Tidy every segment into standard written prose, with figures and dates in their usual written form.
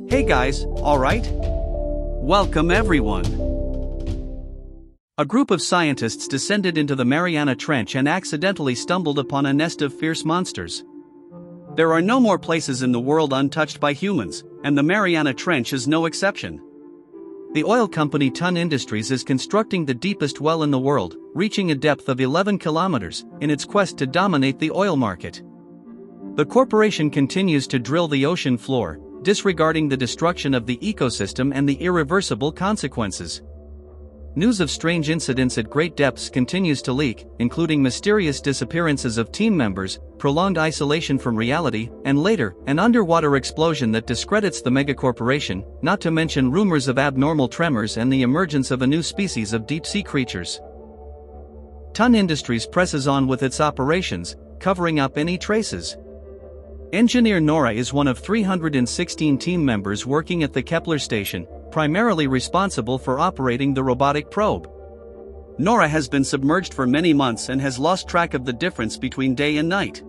Hey guys, alright? Welcome everyone. A group of scientists descended into the Mariana Trench and accidentally stumbled upon a nest of fierce monsters. There are no more places in the world untouched by humans, and the Mariana Trench is no exception. The oil company Ton Industries is constructing the deepest well in the world, reaching a depth of 11 kilometers, in its quest to dominate the oil market. The corporation continues to drill the ocean floor, disregarding the destruction of the ecosystem and the irreversible consequences. News of strange incidents at great depths continues to leak, including mysterious disappearances of team members, prolonged isolation from reality, and later, an underwater explosion that discredits the megacorporation, not to mention rumors of abnormal tremors and the emergence of a new species of deep-sea creatures. Ton Industries presses on with its operations, covering up any traces. Engineer Norah is one of 316 team members working at the Kepler station, primarily responsible for operating the robotic probe. Norah has been submerged for many months and has lost track of the difference between day and night.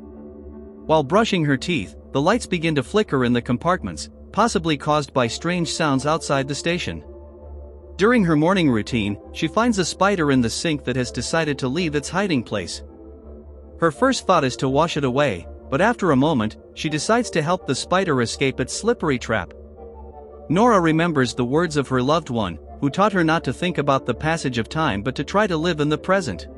While brushing her teeth, the lights begin to flicker in the compartments, possibly caused by strange sounds outside the station. During her morning routine, she finds a spider in the sink that has decided to leave its hiding place. Her first thought is to wash it away, but after a moment, she decides to help the spider escape its slippery trap. Norah remembers the words of her loved one, who taught her not to think about the passage of time but to try to live in the present.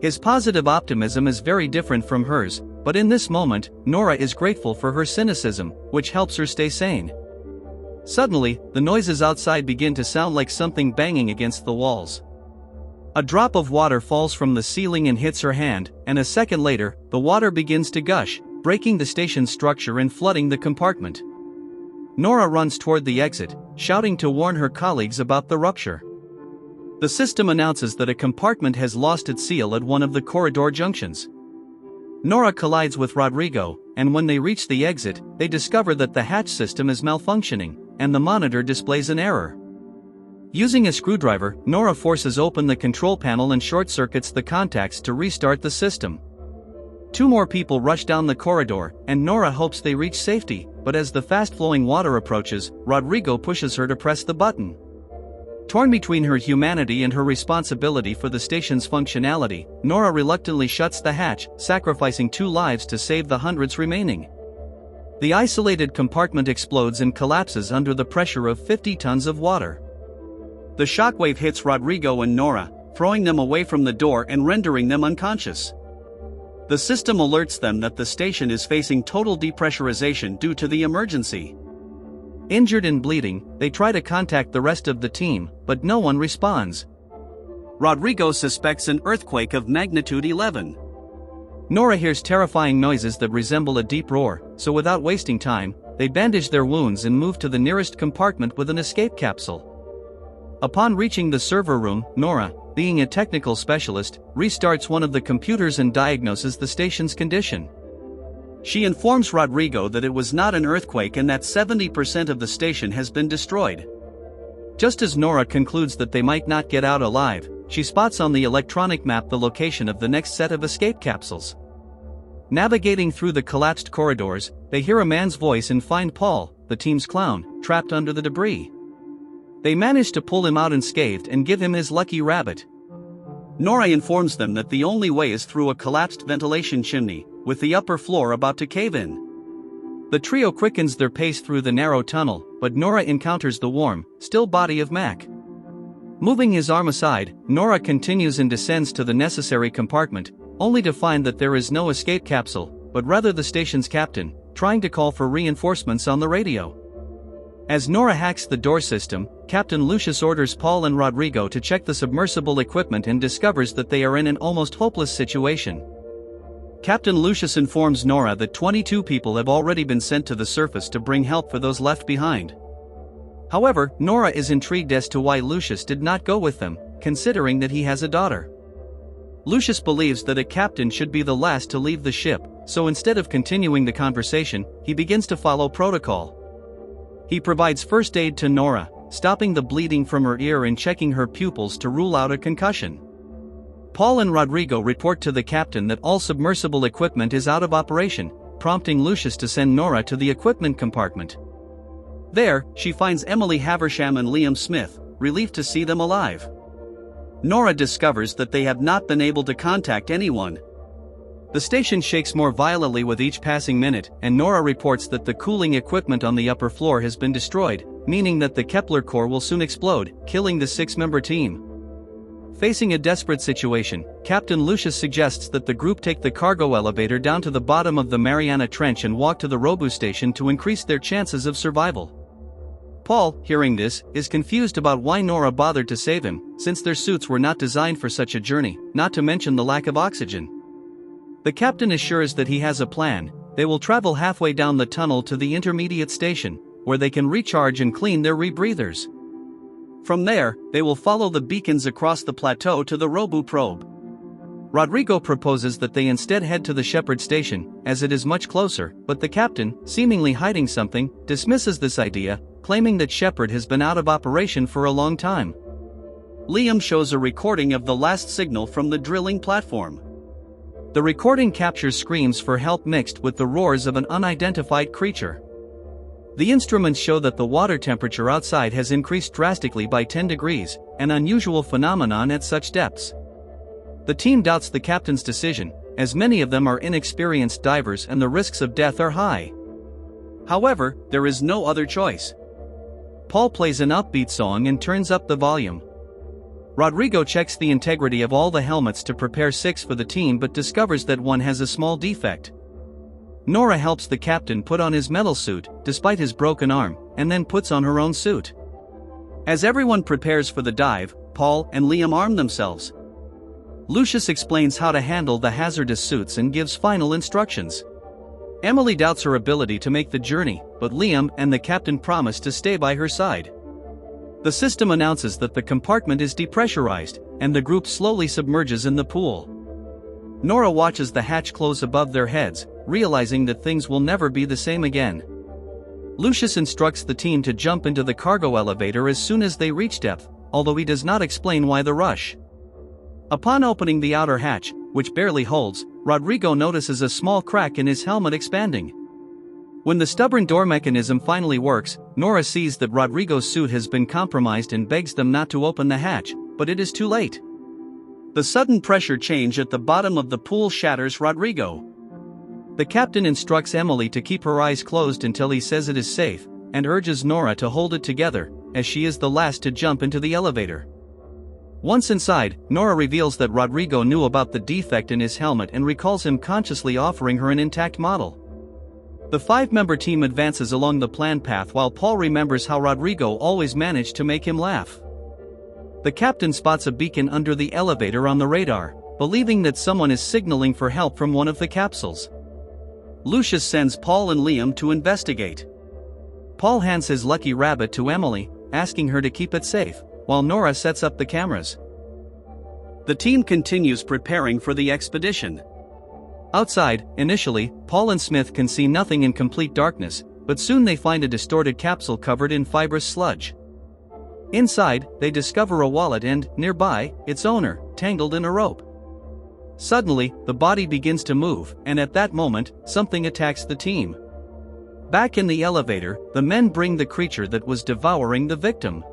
His positive optimism is very different from hers, but in this moment, Norah is grateful for her cynicism, which helps her stay sane. Suddenly, the noises outside begin to sound like something banging against the walls. A drop of water falls from the ceiling and hits her hand, and a second later, the water begins to gush, breaking the station's structure and flooding the compartment. Norah runs toward the exit, shouting to warn her colleagues about the rupture. The system announces that a compartment has lost its seal at one of the corridor junctions. Norah collides with Rodrigo, and when they reach the exit, they discover that the hatch system is malfunctioning, and the monitor displays an error. Using a screwdriver, Norah forces open the control panel and short-circuits the contacts to restart the system. Two more people rush down the corridor, and Norah hopes they reach safety, but as the fast-flowing water approaches, Rodrigo pushes her to press the button. Torn between her humanity and her responsibility for the station's functionality, Norah reluctantly shuts the hatch, sacrificing 2 lives to save the hundreds remaining. The isolated compartment explodes and collapses under the pressure of 50 tons of water. The shockwave hits Rodrigo and Norah, throwing them away from the door and rendering them unconscious. The system alerts them that the station is facing total depressurization due to the emergency. Injured and bleeding, they try to contact the rest of the team, but no one responds. Rodrigo suspects an earthquake of magnitude 11. Norah hears terrifying noises that resemble a deep roar, so without wasting time, they bandage their wounds and move to the nearest compartment with an escape capsule. Upon reaching the server room, Norah, being a technical specialist, restarts one of the computers and diagnoses the station's condition. She informs Rodrigo that it was not an earthquake and that 70% of the station has been destroyed. Just as Norah concludes that they might not get out alive, she spots on the electronic map the location of the next set of escape capsules. Navigating through the collapsed corridors, they hear a man's voice and find Paul, the team's clown, trapped under the debris. They manage to pull him out unscathed and give him his lucky rabbit. Norah informs them that the only way is through a collapsed ventilation chimney, with the upper floor about to cave in. The trio quickens their pace through the narrow tunnel, but Norah encounters the warm, still body of Mac. Moving his arm aside, Norah continues and descends to the necessary compartment, only to find that there is no escape capsule, but rather the station's captain, trying to call for reinforcements on the radio. As Norah hacks the door system, Captain Lucius orders Paul and Rodrigo to check the submersible equipment and discovers that they are in an almost hopeless situation. Captain Lucius informs Norah that 22 people have already been sent to the surface to bring help for those left behind. However, Norah is intrigued as to why Lucius did not go with them, considering that he has a daughter. Lucius believes that a captain should be the last to leave the ship, so instead of continuing the conversation, he begins to follow protocol. He provides first aid to Norah, stopping the bleeding from her ear and checking her pupils to rule out a concussion. Paul and Rodrigo report to the captain that all submersible equipment is out of operation, prompting Lucius to send Norah to the equipment compartment. There, she finds Emily Haversham and Liam Smith, relieved to see them alive. Norah discovers that they have not been able to contact anyone. The station shakes more violently with each passing minute, and Norah reports that the cooling equipment on the upper floor has been destroyed, meaning that the Kepler core will soon explode, killing the 6-member team. Facing a desperate situation, Captain Lucius suggests that the group take the cargo elevator down to the bottom of the Mariana Trench and walk to the Robu station to increase their chances of survival. Paul, hearing this, is confused about why Norah bothered to save him, since their suits were not designed for such a journey, not to mention the lack of oxygen. The captain assures that he has a plan. They will travel halfway down the tunnel to the intermediate station, where they can recharge and clean their rebreathers. From there, they will follow the beacons across the plateau to the Robu probe. Rodrigo proposes that they instead head to the Shepherd station, as it is much closer, but the captain, seemingly hiding something, dismisses this idea, claiming that Shepherd has been out of operation for a long time. Liam shows a recording of the last signal from the drilling platform. The recording captures screams for help mixed with the roars of an unidentified creature. The instruments show that the water temperature outside has increased drastically by 10 degrees, an unusual phenomenon at such depths. The team doubts the captain's decision, as many of them are inexperienced divers and the risks of death are high. However, there is no other choice. Paul plays an upbeat song and turns up the volume. Rodrigo checks the integrity of all the helmets to prepare 6 for the team but discovers that one has a small defect. Norah helps the captain put on his metal suit, despite his broken arm, and then puts on her own suit. As everyone prepares for the dive, Paul and Liam arm themselves. Lucius explains how to handle the hazardous suits and gives final instructions. Emily doubts her ability to make the journey, but Liam and the captain promise to stay by her side. The system announces that the compartment is depressurized, and the group slowly submerges in the pool. Norah watches the hatch close above their heads, realizing that things will never be the same again. Lucius instructs the team to jump into the cargo elevator as soon as they reach depth, although he does not explain why the rush. Upon opening the outer hatch, which barely holds, Rodrigo notices a small crack in his helmet expanding. When the stubborn door mechanism finally works, Norah sees that Rodrigo's suit has been compromised and begs them not to open the hatch, but it is too late. The sudden pressure change at the bottom of the pool shatters Rodrigo. The captain instructs Emily to keep her eyes closed until he says it is safe, and urges Norah to hold it together, as she is the last to jump into the elevator. Once inside, Norah reveals that Rodrigo knew about the defect in his helmet and recalls him consciously offering her an intact model. The 5-member team advances along the planned path while Paul remembers how Rodrigo always managed to make him laugh. The captain spots a beacon under the elevator on the radar, believing that someone is signaling for help from one of the capsules. Lucius sends Paul and Liam to investigate. Paul hands his lucky rabbit to Emily, asking her to keep it safe, while Norah sets up the cameras. The team continues preparing for the expedition. Outside, initially, Paul and Smith can see nothing in complete darkness, but soon they find a distorted capsule covered in fibrous sludge. Inside, they discover a wallet and, nearby, its owner, tangled in a rope. Suddenly, the body begins to move, and at that moment, something attacks the team. Back in the elevator, the men bring the creature that was devouring the victim.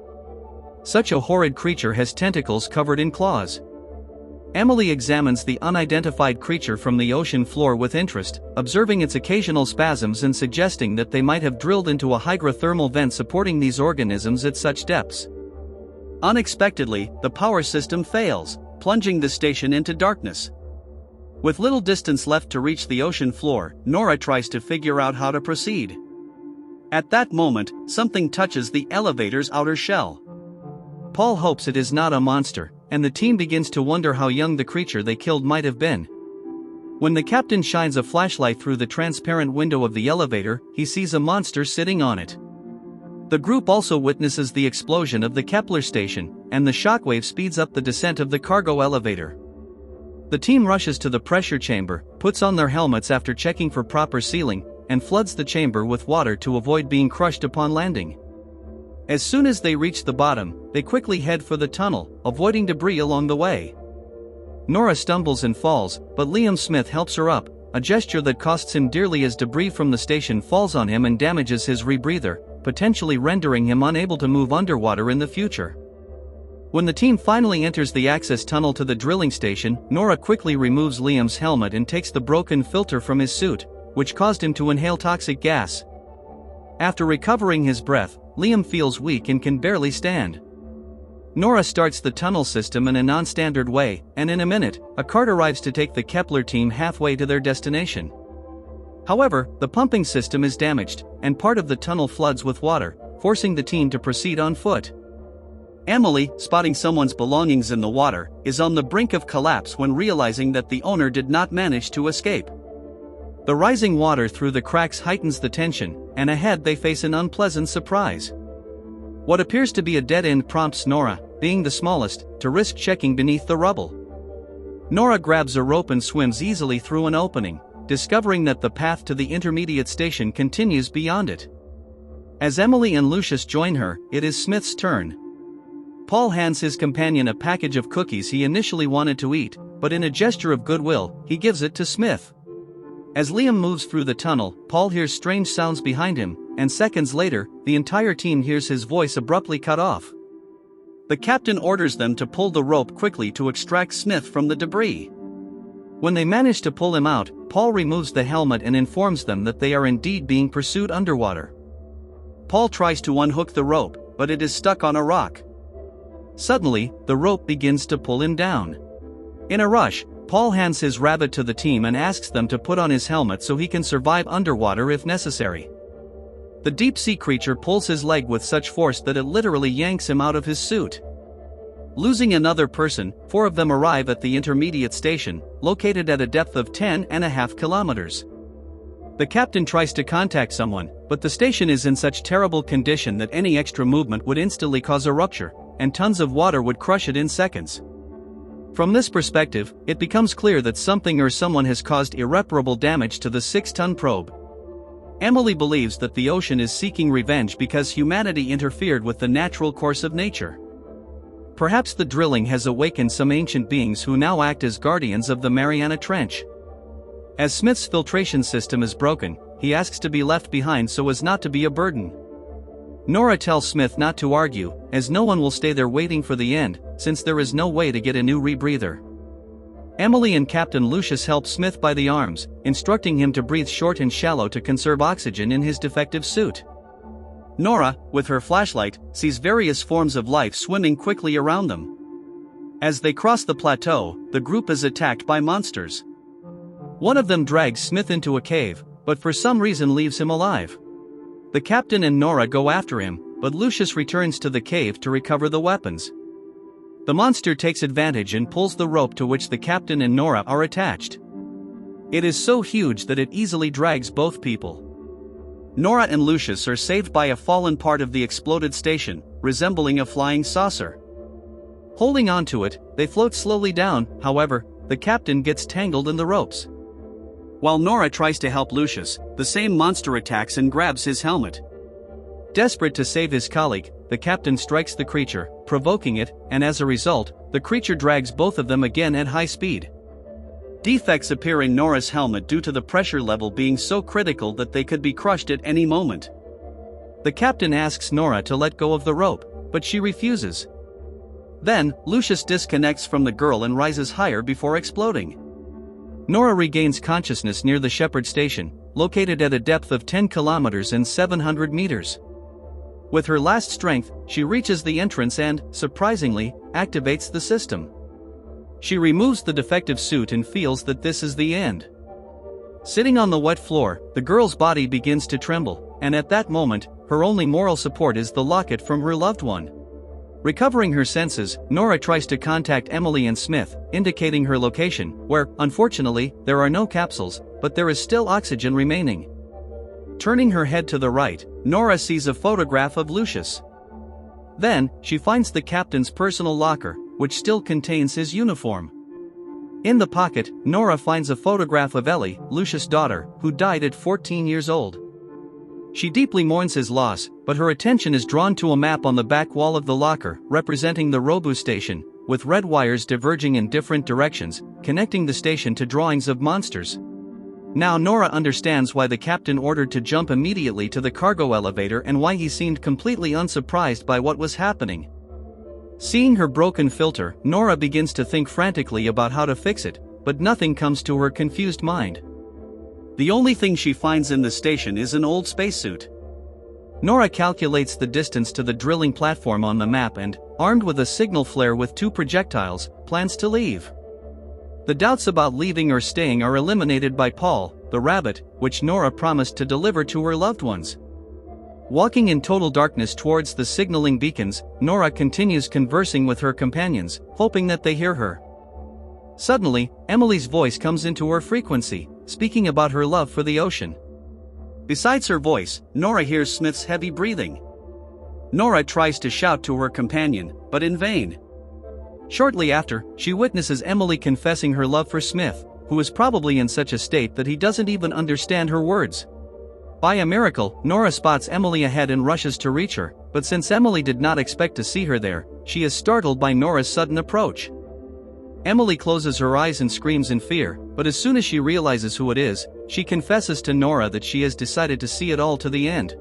Such a horrid creature has tentacles covered in claws. Emily examines the unidentified creature from the ocean floor with interest, observing its occasional spasms and suggesting that they might have drilled into a hydrothermal vent supporting these organisms at such depths. Unexpectedly, the power system fails, plunging the station into darkness. With little distance left to reach the ocean floor, Norah tries to figure out how to proceed. At that moment, something touches the elevator's outer shell. Paul hopes it is not a monster, and the team begins to wonder how young the creature they killed might have been. When the captain shines a flashlight through the transparent window of the elevator, he sees a monster sitting on it. The group also witnesses the explosion of the Kepler station, and the shockwave speeds up the descent of the cargo elevator. The team rushes to the pressure chamber, puts on their helmets after checking for proper sealing, and floods the chamber with water to avoid being crushed upon landing. As soon as they reach the bottom, they quickly head for the tunnel, avoiding debris along the way. Norah stumbles and falls, but Liam Smith helps her up, a gesture that costs him dearly as debris from the station falls on him and damages his rebreather, potentially rendering him unable to move underwater in the future. When the team finally enters the access tunnel to the drilling station, Norah quickly removes Liam's helmet and takes the broken filter from his suit, which caused him to inhale toxic gas. After recovering his breath, Liam feels weak and can barely stand. Norah starts the tunnel system in a non-standard way, and in a minute, a cart arrives to take the Kepler team halfway to their destination. However, the pumping system is damaged, and part of the tunnel floods with water, forcing the team to proceed on foot. Emily, spotting someone's belongings in the water, is on the brink of collapse when realizing that the owner did not manage to escape. The rising water through the cracks heightens the tension, and ahead they face an unpleasant surprise. What appears to be a dead end prompts Norah, being the smallest, to risk checking beneath the rubble. Norah grabs a rope and swims easily through an opening, discovering that the path to the intermediate station continues beyond it. As Emily and Lucius join her, it is Smith's turn. Paul hands his companion a package of cookies he initially wanted to eat, but in a gesture of goodwill, he gives it to Smith. As Liam moves through the tunnel, Paul hears strange sounds behind him, and seconds later, the entire team hears his voice abruptly cut off. The captain orders them to pull the rope quickly to extract Smith from the debris. When they manage to pull him out, Paul removes the helmet and informs them that they are indeed being pursued underwater. Paul tries to unhook the rope, but it is stuck on a rock. Suddenly, the rope begins to pull him down. In a rush, Paul hands his rabbit to the team and asks them to put on his helmet so he can survive underwater if necessary. The deep-sea creature pulls his leg with such force that it literally yanks him out of his suit. Losing another person, 4 of them arrive at the intermediate station, located at a depth of 10.5 kilometers. The captain tries to contact someone, but the station is in such terrible condition that any extra movement would instantly cause a rupture, and tons of water would crush it in seconds. From this perspective, it becomes clear that something or someone has caused irreparable damage to the 6-ton probe. Emily believes that the ocean is seeking revenge because humanity interfered with the natural course of nature. Perhaps the drilling has awakened some ancient beings who now act as guardians of the Mariana Trench. As Smith's filtration system is broken, he asks to be left behind so as not to be a burden. Norah tells Smith not to argue, as no one will stay there waiting for the end, since there is no way to get a new rebreather. Emily and Captain Lucius help Smith by the arms, instructing him to breathe short and shallow to conserve oxygen in his defective suit. Norah, with her flashlight, sees various forms of life swimming quickly around them. As they cross the plateau, the group is attacked by monsters. One of them drags Smith into a cave, but for some reason leaves him alive. The captain and Norah go after him, but Lucius returns to the cave to recover the weapons. The monster takes advantage and pulls the rope to which the captain and Norah are attached. It is so huge that it easily drags both people. Norah and Lucius are saved by a fallen part of the exploded station, resembling a flying saucer. Holding onto it, they float slowly down. However, the captain gets tangled in the ropes. While Norah tries to help Lucius, the same monster attacks and grabs his helmet. Desperate to save his colleague, the captain strikes the creature, provoking it, and as a result, the creature drags both of them again at high speed. Defects appear in Norah's helmet due to the pressure level being so critical that they could be crushed at any moment. The captain asks Norah to let go of the rope, but she refuses. Then, Lucius disconnects from the girl and rises higher before exploding. Norah regains consciousness near the Shepherd Station, located at a depth of 10 kilometers and 700 meters. With her last strength, she reaches the entrance and, surprisingly, activates the system. She removes the defective suit and feels that this is the end. Sitting on the wet floor, the girl's body begins to tremble, and at that moment, her only moral support is the locket from her loved one. Recovering her senses, Norah tries to contact Emily and Smith, indicating her location, where, unfortunately, there are no capsules, but there is still oxygen remaining. Turning her head to the right, Norah sees a photograph of Lucius. Then, she finds the captain's personal locker, which still contains his uniform. In the pocket, Norah finds a photograph of Ellie, Lucius' daughter, who died at 14 years old. She deeply mourns his loss, but her attention is drawn to a map on the back wall of the locker, representing the Robu station, with red wires diverging in different directions, connecting the station to drawings of monsters. Now Norah understands why the captain ordered to jump immediately to the cargo elevator and why he seemed completely unsurprised by what was happening. Seeing her broken filter, Norah begins to think frantically about how to fix it, but nothing comes to her confused mind. The only thing she finds in the station is an old spacesuit. Norah calculates the distance to the drilling platform on the map and, armed with a signal flare with 2 projectiles, plans to leave. The doubts about leaving or staying are eliminated by Paul, the rabbit, which Norah promised to deliver to her loved ones. Walking in total darkness towards the signaling beacons, Norah continues conversing with her companions, hoping that they hear her. Suddenly, Emily's voice comes into her frequency, speaking about her love for the ocean. Besides her voice, Norah hears Smith's heavy breathing. Norah tries to shout to her companion, but in vain. Shortly after, she witnesses Emily confessing her love for Smith, who is probably in such a state that he doesn't even understand her words. By a miracle, Norah spots Emily ahead and rushes to reach her, but since Emily did not expect to see her there, she is startled by Norah's sudden approach. Emily closes her eyes and screams in fear, but as soon as she realizes who it is, she confesses to Norah that she has decided to see it all to the end.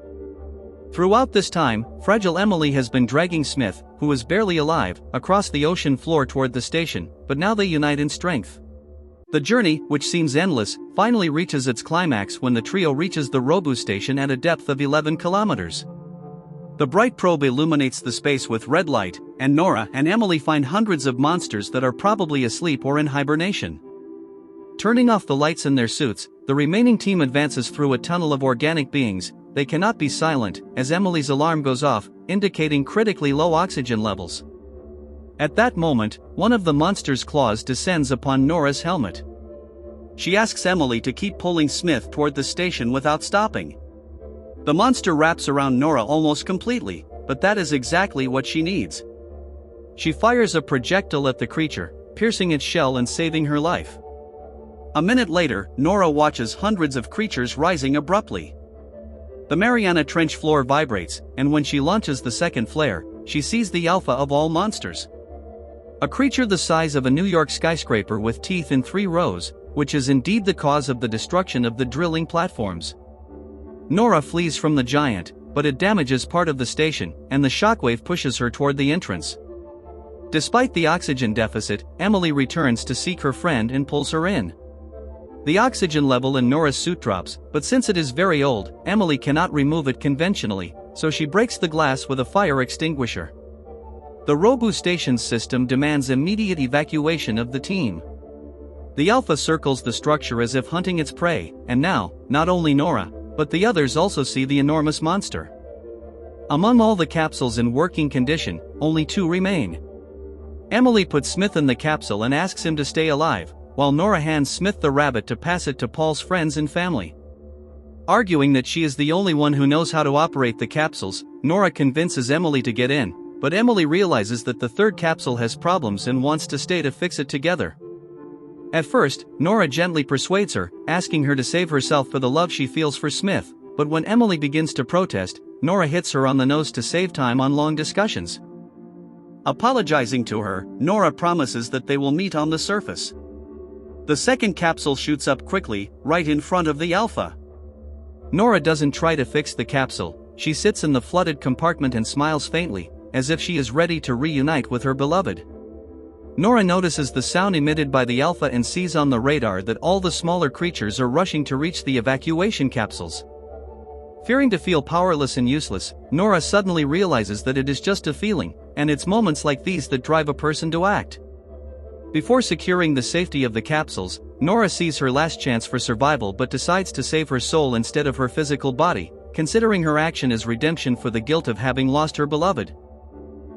Throughout this time, fragile Emily has been dragging Smith, who is barely alive, across the ocean floor toward the station, but now they unite in strength. The journey, which seems endless, finally reaches its climax when the trio reaches the Robu station at a depth of 11 kilometers. The bright probe illuminates the space with red light, and Norah and Emily find hundreds of monsters that are probably asleep or in hibernation. Turning off the lights in their suits, the remaining team advances through a tunnel of organic beings. They cannot be silent, as Emily's alarm goes off, indicating critically low oxygen levels. At that moment, one of the monster's claws descends upon Norah's helmet. She asks Emily to keep pulling Smith toward the station without stopping. The monster wraps around Norah almost completely, but that is exactly what she needs. She fires a projectile at the creature, piercing its shell and saving her life. A minute later, Norah watches hundreds of creatures rising abruptly. The Mariana Trench floor vibrates, and when she launches the second flare, she sees the alpha of all monsters. A creature the size of a New York skyscraper with teeth in 3 rows, which is indeed the cause of the destruction of the drilling platforms. Norah flees from the giant, but it damages part of the station, and the shockwave pushes her toward the entrance. Despite the oxygen deficit, Emily returns to seek her friend and pulls her in. The oxygen level in Norah's suit drops, but since it is very old, Emily cannot remove it conventionally, so she breaks the glass with a fire extinguisher. The Robu station's system demands immediate evacuation of the team. The Alpha circles the structure as if hunting its prey, and now, not only Norah, but the others also see the enormous monster. Among all the capsules in working condition, only 2 remain. Emily puts Smith in the capsule and asks him to stay alive, while Norah hands Smith the rabbit to pass it to Paul's friends and family. Arguing that she is the only one who knows how to operate the capsules, Norah convinces Emily to get in, but Emily realizes that the 3rd capsule has problems and wants to stay to fix it together. At first, Norah gently persuades her, asking her to save herself for the love she feels for Smith, but when Emily begins to protest, Norah hits her on the nose to save time on long discussions. Apologizing to her, Norah promises that they will meet on the surface. The 2nd capsule shoots up quickly, right in front of the Alpha. Norah doesn't try to fix the capsule, she sits in the flooded compartment and smiles faintly, as if she is ready to reunite with her beloved. Norah notices the sound emitted by the Alpha and sees on the radar that all the smaller creatures are rushing to reach the evacuation capsules. Fearing to feel powerless and useless, Norah suddenly realizes that it is just a feeling, and it's moments like these that drive a person to act. Before securing the safety of the capsules, Norah sees her last chance for survival but decides to save her soul instead of her physical body, considering her action as redemption for the guilt of having lost her beloved.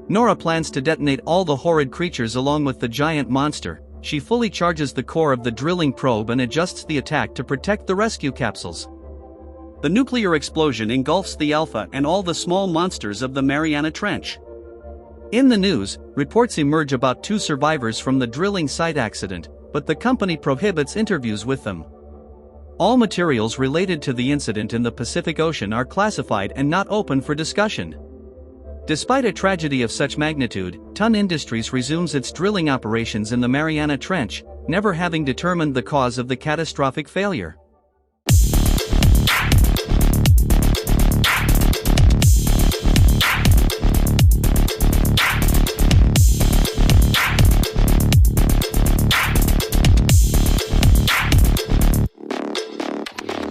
Norah plans to detonate all the horrid creatures along with the giant monster. She fully charges the core of the drilling probe and adjusts the attack to protect the rescue capsules. The nuclear explosion engulfs the Alpha and all the small monsters of the Mariana Trench. In the news, reports emerge about 2 survivors from the drilling site accident, but the company prohibits interviews with them. All materials related to the incident in the Pacific Ocean are classified and not open for discussion. Despite a tragedy of such magnitude, Ton Industries resumes its drilling operations in the Mariana Trench, never having determined the cause of the catastrophic failure.